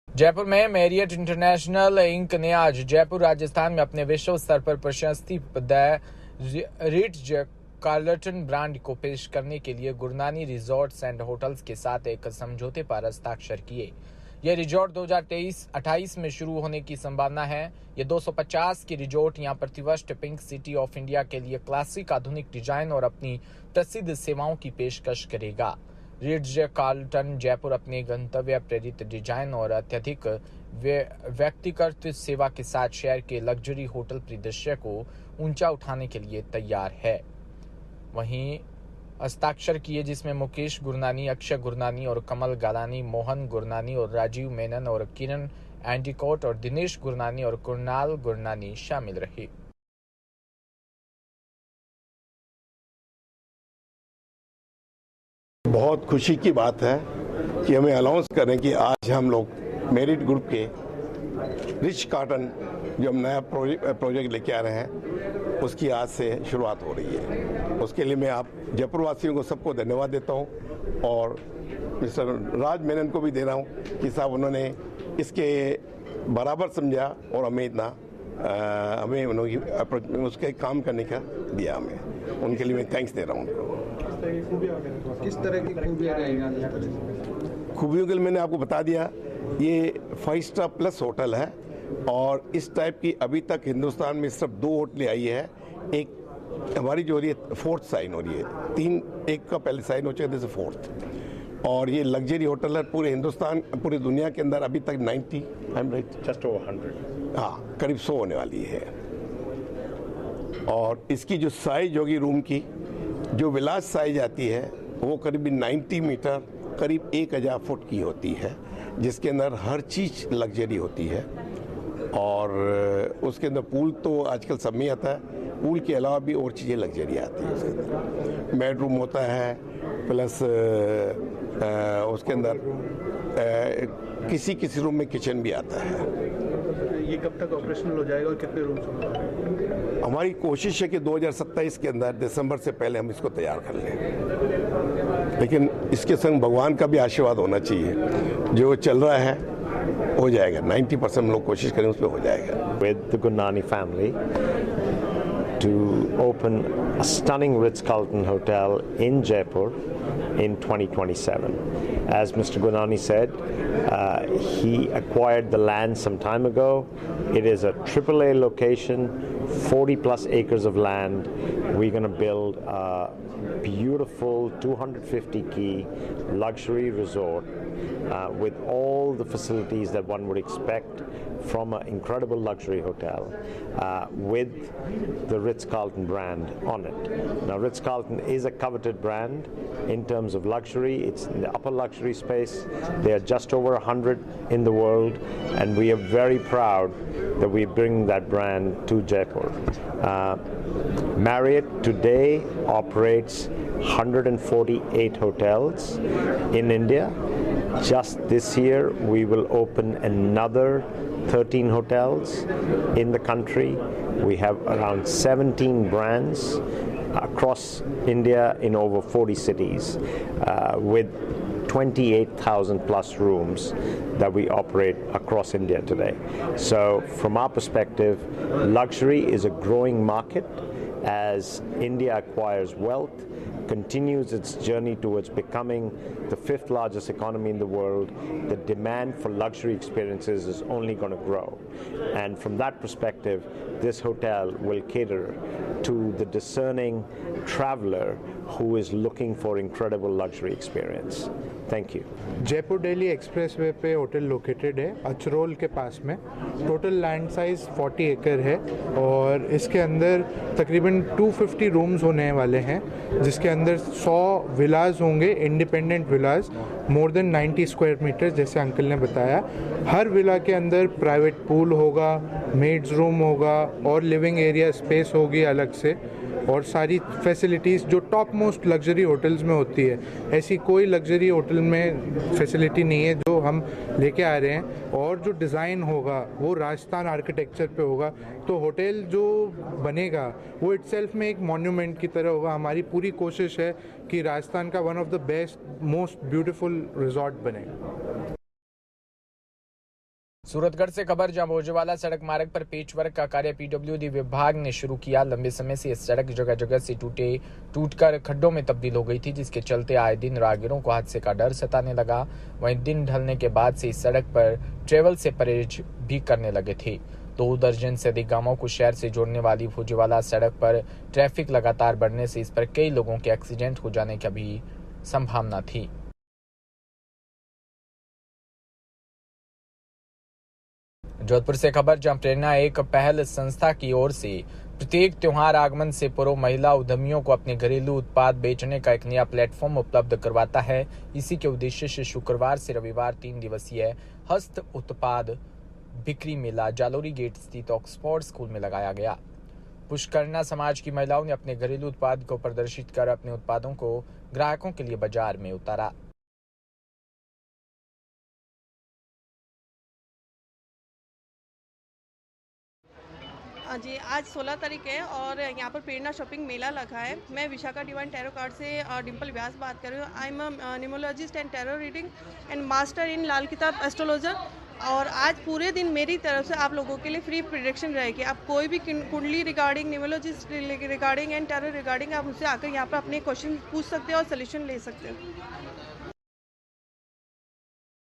जयपुर में मैरियट इंटरनेशनल इंक ने आज जयपुर राजस्थान में अपने विश्व स्तर पर प्रशस्ति द रिट्ज कार्लटन ब्रांड को पेश करने के लिए गुरनानी रिजॉर्ट्स एंड होटल्स के साथ एक समझौते पर हस्ताक्षर किए। यह रिजॉर्ट 2023-28 में शुरू होने की संभावना है। ये 250 की रिजॉर्ट यहाँ प्रतिवर्ष पिंक सिटी ऑफ इंडिया के लिए क्लासिक आधुनिक डिजाइन और अपनी प्रसिद्ध सेवाओं की पेशकश करेगा। रिट्ज कार्लटन जयपुर अपने गंतव्य प्रेरित डिजाइन और अत्यधिक व्यक्तिगत सेवा के साथ शहर के लग्जरी होटल परिदृश्य को ऊंचा उठाने के लिए तैयार है। वहीं हस्ताक्षर किए जिसमें मुकेश गुरनानी, अक्षय गुरनानी और कमल गालानी, मोहन गुरनानी और राजीव मेनन और किरण एंडिकोट और दिनेश गुरनानी और कुणाल गुरनानी शामिल रहे। बहुत खुशी की बात है कि हमें अनाउंस करें कि आज हम लोग मेरिट ग्रुप के रिच कार्टन जो हम नया प्रोजेक्ट लेके आ रहे हैं उसकी आज से शुरुआत हो रही है। उसके लिए मैं आप जयपुर वासियों को सबको धन्यवाद देता हूं और मिस्टर राज मेनन को भी दे रहा हूं कि साहब उन्होंने इसके बराबर समझा और हमें इतना हमें उन्होंने उसके काम करने का दिया। हमें उनके लिए मैं थैंक्स दे रहा हूं उनको। किस तरह की खूबियाँ रहेंगी? खूबियों के लिए मैंने आपको बता दिया, ये 5 स्टार प्लस होटल है और इस टाइप की अभी तक हिंदुस्तान में सिर्फ 2 होटलें आई है। एक हमारी जो हो रही है 4th साइन हो रही है, 3 एक का पहले साइन हो चुका है, 4th। और ये लग्जरी होटल है पूरे हिंदुस्तान, पूरी दुनिया के अंदर अभी तक 90 I am right just over 100, हाँ करीब 100 होने वाली है। और इसकी जो साइज होगी रूम की, जो विलास साइज आती है वो करीब 90 मीटर करीब 1000 फुट की होती है, जिसके अंदर हर चीज़ लग्जरी होती है। और उसके अंदर पूल तो आजकल सब में आता है, पूल के अलावा भी और चीज़ें लग्जरी आती है। उसके अंदर बेडरूम होता है प्लस उसके अंदर किसी रूम में किचन भी आता है। ये कब तक ऑपरेशनल हो जाएगा और कितने रूम्स होंगे? हमारी कोशिश है कि 2027 के अंदर दिसंबर से पहले हम इसको तैयार कर लें, लेकिन इसके संग भगवान का भी आशीर्वाद होना चाहिए। जो चल रहा है हो जाएगा, 90% हम लोग कोशिश करें उसमें हो जाएगा। With the Gurnani family to open a stunning Ritz-Carlton hotel in Jaipur in 2027. As Mr. Gurnani said, he acquired the land some time ago. It is a AAA location, 40 plus acres of land. We're going to build a beautiful 250 key luxury resort with all the facilities that one would expect from an incredible luxury hotel with the Ritz-Carlton brand on it. Now Ritz-Carlton is a coveted brand in terms of luxury. It's in the upper luxury space. They are just over 100 in the world, and we are very proud that we bring that brand to Jaipur. Marriott today operates 148 hotels in India. Just this year, we will open another 13 hotels in the country. We have around 17 brands across India in over 40 cities with 28,000 plus rooms that we operate across India today. So from our perspective, luxury is a growing market as India acquires wealth, continues its journey towards becoming the 5th largest economy in the world. The demand for luxury experiences is only going to grow. And from that perspective, this hotel will cater to the discerning traveler who is looking for incredible luxury experience. Thank you. Jaipur Delhi expressway पे hotel located है, अचरोल के पास में। Total land size 40 एकड़ है और इसके अंदर तकरीबन 250 रूम्स होने वाले हैं, जिसके अंदर 100 विलाज होंगे, independent villas, more than 90 square metre, जैसे अंकल ने बताया। हर विला के अंदर प्राइवेट पूल होगा, मेड्स रूम होगा और लिविंग एरिया स्पेस होगी अलग से, और सारी फैसिलिटीज़ जो टॉप मोस्ट लग्जरी होटल्स में होती है, ऐसी कोई लग्जरी होटल में फैसिलिटी नहीं है जो हम लेके आ रहे हैं। और जो डिज़ाइन होगा वो राजस्थान आर्किटेक्चर पे होगा, तो होटल जो बनेगा वो इटसेल्फ में एक मॉन्यूमेंट की तरह होगा। हमारी पूरी कोशिश है कि राजस्थान का one of the best most beautiful resort बने। सूरतगढ़ से खबर, जहां भोजवाला सड़क मार्ग पर पेचवर्क का कार्य पीडब्ल्यूडी विभाग ने शुरू किया। लंबे समय से इस सड़क जगह जगह से टूटकर खड्डों में तब्दील हो गई थी, जिसके चलते आए दिन राहगीरों को हादसे का डर सताने लगा। वहीं दिन ढलने के बाद से इस सड़क पर ट्रेवल से परहेज भी करने लगे थे। 2 दर्जन से अधिक गांवों को शहर से जोड़ने वाली भोजवाला सड़क पर ट्रैफिक लगातार बढ़ने से इस पर कई लोगों के एक्सीडेंट हो जाने की भी संभावना थी। जोधपुर से खबर, जहां प्रेरणा एक पहल संस्था की ओर से प्रत्येक त्योहार आगमन से पूर्व महिला उद्यमियों को अपने घरेलू उत्पाद बेचने का एक नया प्लेटफॉर्म उपलब्ध करवाता है। इसी के उद्देश्य से शुक्रवार से रविवार 3 दिवसीय हस्त उत्पाद बिक्री मेला जालोरी गेट स्थित ऑक्सफोर्ड स्कूल में लगाया गया। पुष्करना समाज की महिलाओं ने अपने घरेलू उत्पाद को प्रदर्शित कर अपने उत्पादों को ग्राहकों के लिए बाजार में उतारा। जी, आज 16 तारीख है और यहाँ पर प्रेरणा शॉपिंग मेला लगा है। मैं विशाखा डिवाइन टैरो कार्ड से डिम्पल व्यास बात कर रही हूँ। I am numerologist and tarot reading and master in Lal Kitab astrologer. और आज पूरे दिन मेरी तरफ से आप लोगों के लिए फ्री प्रेडिक्शन रहेगी। आप कोई भी कुंडली regarding, numerologist regarding and tarot regarding आप मुझसे आकर यहाँ पर अपने क्वेश्चन पूछ सकते हो और सोल्यूशन ले सकते हो।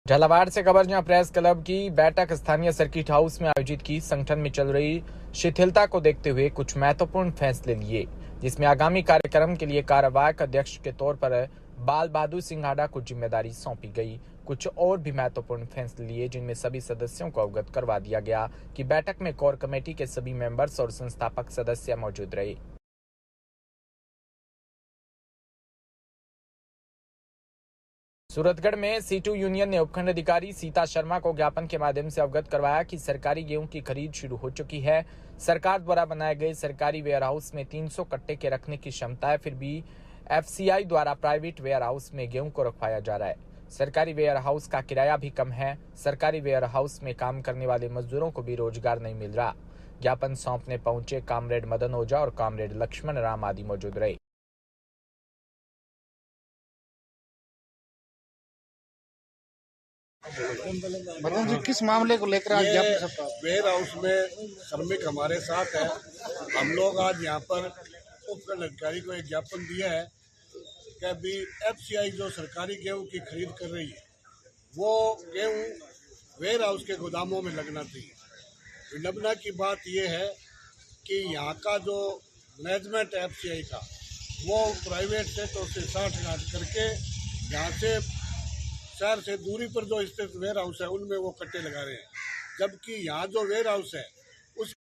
झालावाड़ से खबर, जहां प्रेस क्लब की बैठक स्थानीय सर्किट हाउस में आयोजित की। संगठन में चल रही शिथिलता को देखते हुए कुछ महत्वपूर्ण फैसले लिए, जिसमें आगामी कार्यक्रम के लिए कार्यवाहक अध्यक्ष के तौर पर बाल बहादुर सिंह हाडा को जिम्मेदारी सौंपी गई। कुछ और भी महत्वपूर्ण फैसले लिए, जिनमें सभी सदस्यों को अवगत करवा दिया गया कि बैठक में कोर कमेटी के सभी मेंबर्स और संस्थापक सदस्य मौजूद रहे। सूरतगढ़ में C2 यूनियन ने उपखंड अधिकारी सीता शर्मा को ज्ञापन के माध्यम से अवगत करवाया कि सरकारी गेहूं की खरीद शुरू हो चुकी है। सरकार द्वारा बनाए गए सरकारी वेयर हाउस में 300 कट्टे के रखने की क्षमता है, फिर भी FCI द्वारा प्राइवेट वेयर हाउस में गेहूं को रखवाया जा रहा है। सरकारी वेयर हाउस का किराया भी कम है। सरकारी वेयर हाउस में काम करने वाले मजदूरों को भी रोजगार नहीं मिल रहा। ज्ञापन सौंपने पहुंचे कामरेड मदन ओझा और कामरेड लक्ष्मण राम आदि मौजूद रहे। मदन जी, किस मामले को लेकर आज वेयर हाउस में श्रमिक हमारे साथ है। हम लोग आज यहाँ पर उपखंड अधिकारी को एक ज्ञापन दिया है कि अभी FCI जो सरकारी गेहूं की खरीद कर रही है, वो गेहूं वेयर हाउस के गोदामों में लगना चाहिए। विडंबना की बात यह है कि यहाँ का जो मैनेजमेंट है FCI का, वो प्राइवेट सेक्टर से 60 करके यहाँ से शहर से दूरी पर जो स्थित वेयर हाउस है उनमें वो कट्टे लगा रहे हैं, जबकि यहाँ जो वेयर हाउस है उस।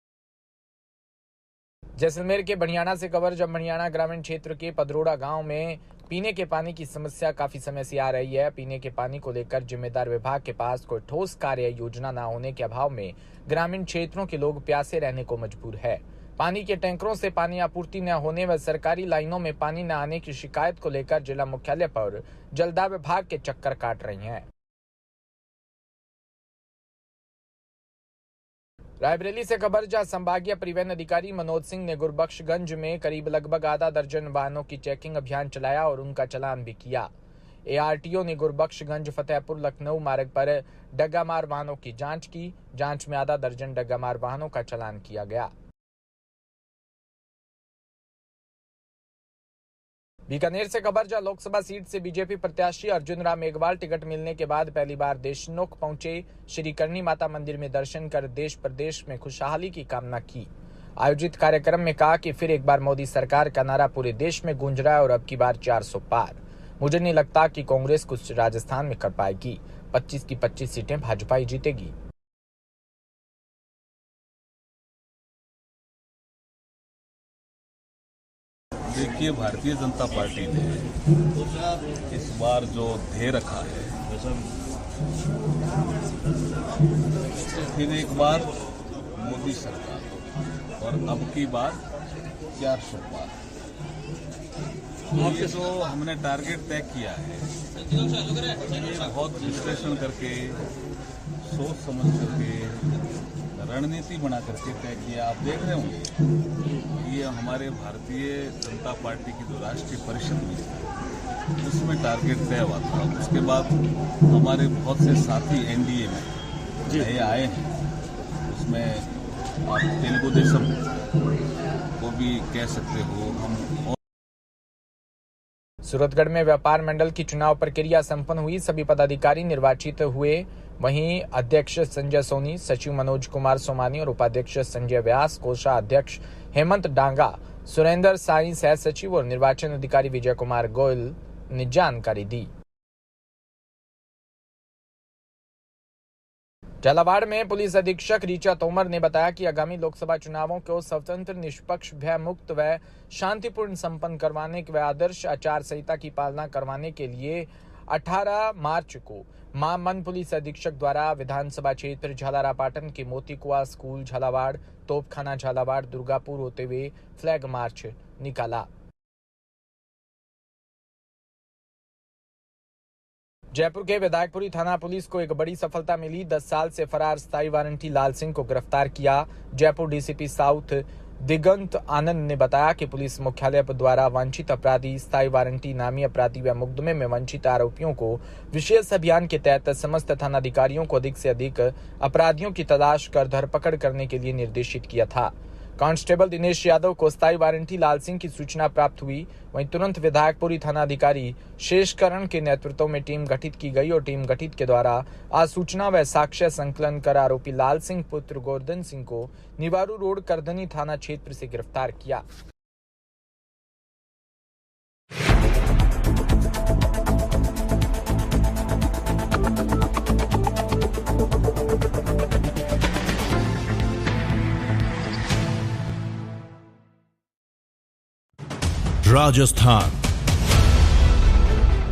जैसलमेर के बनियाना से खबर, जब बनियाना ग्रामीण क्षेत्र के पदरोड़ा गांव में पीने के पानी की समस्या काफी समय से आ रही है। पीने के पानी को लेकर जिम्मेदार विभाग के पास कोई ठोस कार्य योजना न होने के अभाव में ग्रामीण क्षेत्रों के लोग प्यासे रहने को मजबूर है। पानी के टैंकरों से पानी आपूर्ति न होने व सरकारी लाइनों में पानी न आने की शिकायत को लेकर जिला मुख्यालय पर जलदाय विभाग के चक्कर काट रही हैं। रायबरेली से खबर, जहां संभागीय परिवहन अधिकारी मनोज सिंह ने गुरबख्शगंज में करीब लगभग आधा दर्जन वाहनों की चेकिंग अभियान चलाया और उनका चालान भी किया। ARTO ने गुरबख्शगंज फतेहपुर लखनऊ मार्ग पर डग्गामार वाहनों की जांच की। जांच में आधा दर्जन डग्गामार वाहनों का चालान किया गया। बीकानेर से खबर, जहां लोकसभा सीट से बीजेपी प्रत्याशी अर्जुन राम मेघवाल टिकट मिलने के बाद पहली बार देशनोक पहुंचे। श्री करणी माता मंदिर में दर्शन कर देश प्रदेश में खुशहाली की कामना की। आयोजित कार्यक्रम में कहा कि फिर एक बार मोदी सरकार का नारा पूरे देश में गूंज रहा है और अब की बार 400 पार। मुझे नहीं लगता कि कांग्रेस कुछ राजस्थान में कर पाएगी। 25 की 25 सीटें भाजपा ही जीतेगी। देखिए, भारतीय जनता पार्टी ने इस बार जो ध्येय रखा है, फिर एक बार मोदी सरकार और अब की बार 400 पार। ये जो हमने टारगेट तय किया है, ये बहुत विश्लेषण करके, सोच समझ करके, रणनीति बना करके तय किया। आप देख रहे होंगे ये हमारे भारतीय जनता पार्टी की जो राष्ट्रीय परिषद हुई थी, उसमें टारगेट तय हुआ था। उसके बाद हमारे बहुत से साथी एनडीए में नए आए हैं, उसमें आप तेलुगु देशम को भी कह सकते हो। हम सूरतगढ़ में व्यापार मंडल की चुनाव प्रक्रिया संपन्न हुई, सभी पदाधिकारी निर्वाचित हुए। वहीं अध्यक्ष संजय सोनी, सचिव मनोज कुमार सोमानी और उपाध्यक्ष संजय व्यास, कोषाध्यक्ष हेमंत डांगा, सुरेंद्र साई सह सचिव और निर्वाचन अधिकारी विजय कुमार गोयल ने जानकारी दी। झालावाड़ में पुलिस अधीक्षक ऋचा तोमर ने बताया कि आगामी लोकसभा चुनावों को स्वतंत्र, निष्पक्ष, भयमुक्त व शांतिपूर्ण संपन्न करवाने व आदर्श आचार संहिता की पालना करवाने के लिए 18 मार्च को मामन पुलिस अधीक्षक द्वारा विधानसभा क्षेत्र झालरापाटन के मोती कुआं स्कूल झालावाड़, तोपखाना झालावाड़, दुर्गापुर होते हुए फ्लैग मार्च निकाला। जयपुर के विधायकपुरी थाना पुलिस को एक बड़ी सफलता मिली। 10 साल से फरार स्थायी वारंटी लाल सिंह को गिरफ्तार किया। जयपुर डीसीपी साउथ दिगंत आनंद ने बताया कि पुलिस मुख्यालय द्वारा वांछित अपराधी, स्थायी वारंटी नामी अपराधी व मुकदमे में वंचित आरोपियों को विशेष अभियान के तहत समस्त थानाधिकारियों को अधिक से अधिक अपराधियों की तलाश कर धरपकड़ करने के लिए निर्देशित किया था। कांस्टेबल दिनेश यादव को स्थायी वारंटी लाल सिंह की सूचना प्राप्त हुई। वहीं तुरंत विधायकपुरी थानाधिकारी शेषकरण के नेतृत्व में टीम गठित की गई और टीम गठित के द्वारा आज सूचना व साक्ष्य संकलन कर आरोपी लाल सिंह पुत्र गोवर्धन सिंह को निवारू रोड करधनी थाना क्षेत्र से गिरफ्तार किया। राजस्थान